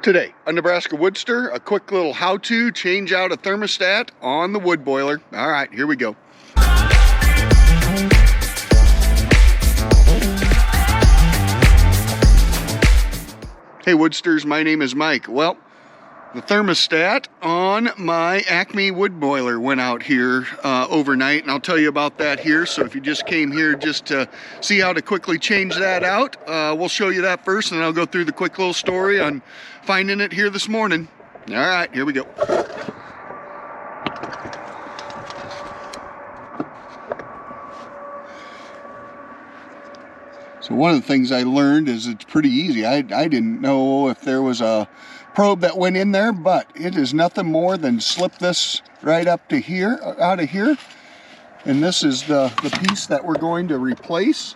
Today on Nebraska WoodSTR, a quick little how-to change out a thermostat on the wood boiler. All right, here we go. Hey WoodSTRs, my name is Mike. Well, the thermostat on my Acme wood boiler went out here overnight, and I'll tell you about that here. So if you just came here just to see how to quickly change that out, we'll show you that first, and I'll go through the quick little story on finding it here this morning. All right, here we go. So one of the things I learned is it's pretty easy. I didn't know if there was a probe that went in there, but it is nothing more than slip this right up to here, out of here. And this is the piece that we're going to replace.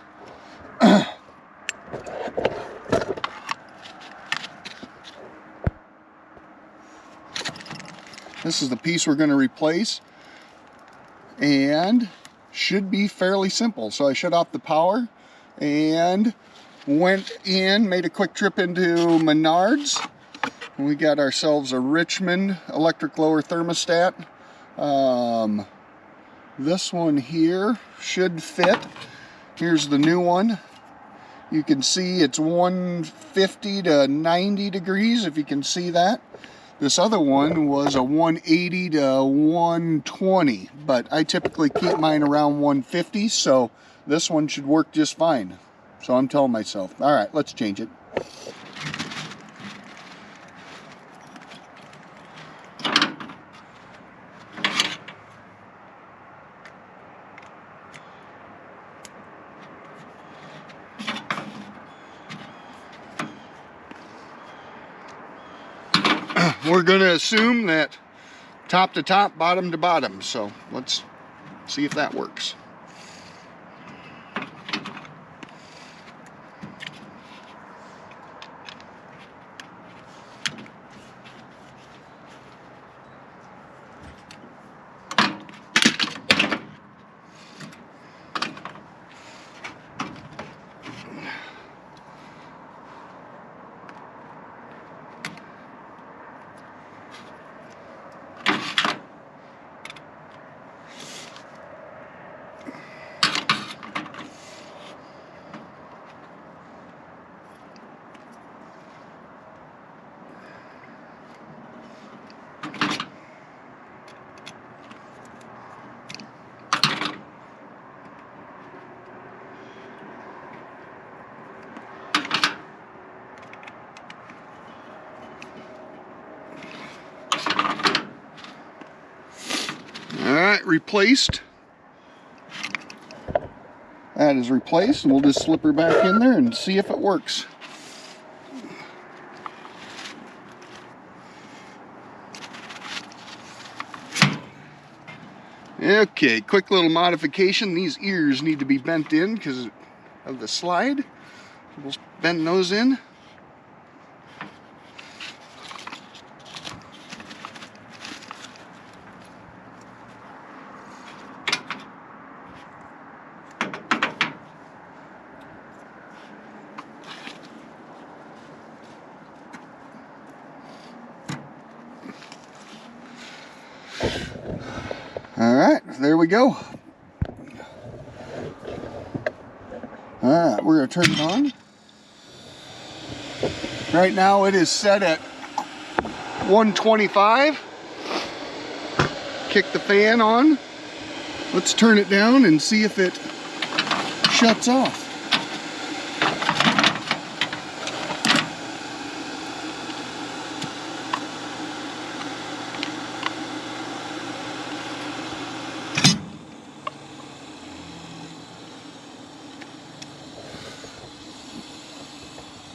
This is the piece we're going to replace, and should be fairly simple. So I shut off the power and went in, made a quick trip into Menards. We got ourselves a Richmond electric lower thermostat. This one here should fit. Here's the new one. You can see it's 150 to 90 degrees, if you can see that. This other one was a 180 to 120, but I typically keep mine around 150, so this one should work just fine. So I'm telling myself. All right, let's change it. We're going to assume that top to top, bottom to bottom. So let's see if that works. Alright, replaced. That is replaced, and we'll just slip her back in there and see if it works. Okay, quick little modification. These ears need to be bent in because of the slide. We'll bend those in. All right, there we go. All right, we're gonna turn it on. Right now it is set at 125. Kick the fan on. Let's turn it down and see if it shuts off.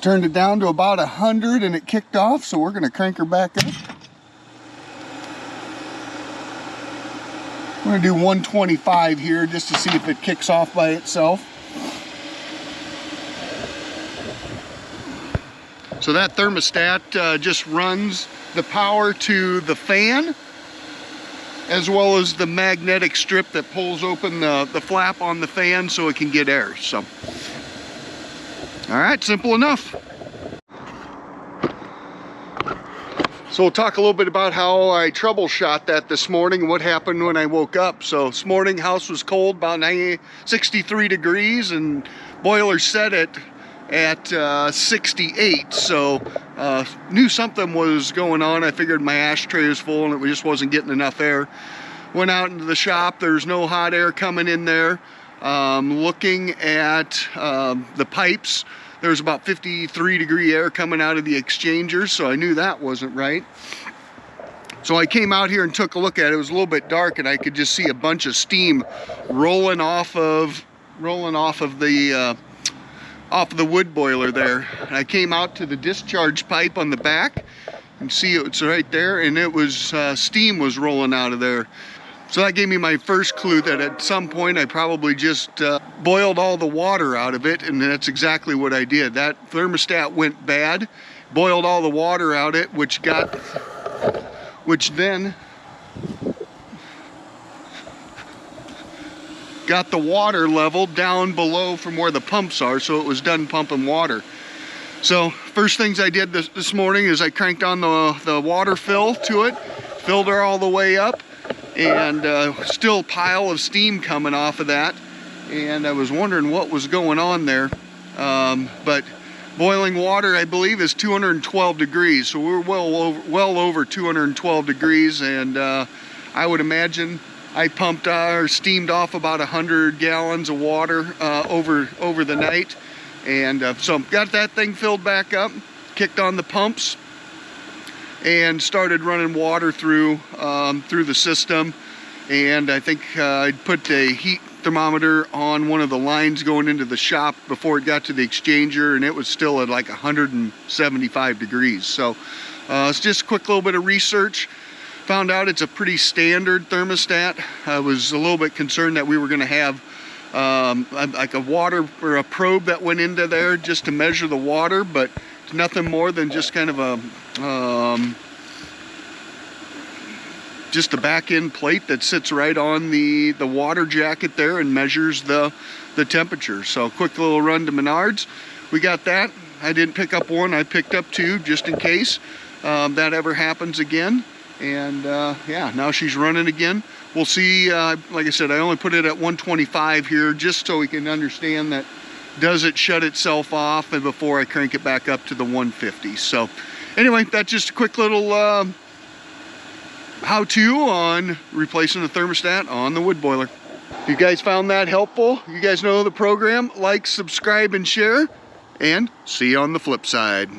Turned it down to about 100 and it kicked off, so we're going to crank her back up. We're going to do 125 here just to see if it kicks off by itself. So that thermostat just runs the power to the fan, as well as the magnetic strip that pulls open the flap on the fan so it can get air. So All right, simple enough. So we'll talk a little bit about how I troubleshot that this morning and what happened when I woke up. So this morning, house was cold, about 63 degrees, and boiler set it at 68. So knew something was going on. I figured my ashtray was full and it just wasn't getting enough air. Went out into the shop. There's no hot air coming in there. Looking at the pipes, there's about 53-degree air coming out of the exchanger, so I knew that wasn't right. So I came out here and took a look at it. It was a little bit dark, and I could just see a bunch of steam rolling off of the wood boiler there. And I came out to the discharge pipe on the back. You can see it's right there, and it was steam was rolling out of there. So that gave me my first clue that at some point I probably just boiled all the water out of it, and that's exactly what I did. That thermostat went bad, boiled all the water out of it, which then got the water level down below from where the pumps are, so it was done pumping water. So first things I did this morning is I cranked on the water fill to it, filled her all the way up, and still a pile of steam coming off of that, and I was wondering what was going on there. But boiling water, I believe, is 212 degrees, so we're well over 212 degrees, and I would imagine I pumped or steamed off about 100 gallons of water over the night, and so got that thing filled back up, kicked on the pumps, and started running water through the system. And I think I'd put a heat thermometer on one of the lines going into the shop before it got to the exchanger, and it was still at like 175 degrees. So it's just a quick little bit of research. Found out it's a pretty standard thermostat. I was a little bit concerned that we were going to have like a water or a probe that went into there just to measure the water, but it's nothing more than just kind of a just a back end plate that sits right on the water jacket there and measures the temperature. So quick little run to Menards. We got that. I didn't pick up one, I picked up two just in case that ever happens again. And yeah, now she's running again. We'll see. Like I said, I only put it at 125 here just so we can understand that does it shut itself off and before I crank it back up to the 150. So anyway, that's just a quick little how-to on replacing the thermostat on the wood boiler. If you guys found that helpful, you guys know the program, like, subscribe, and share, and see you on the flip side.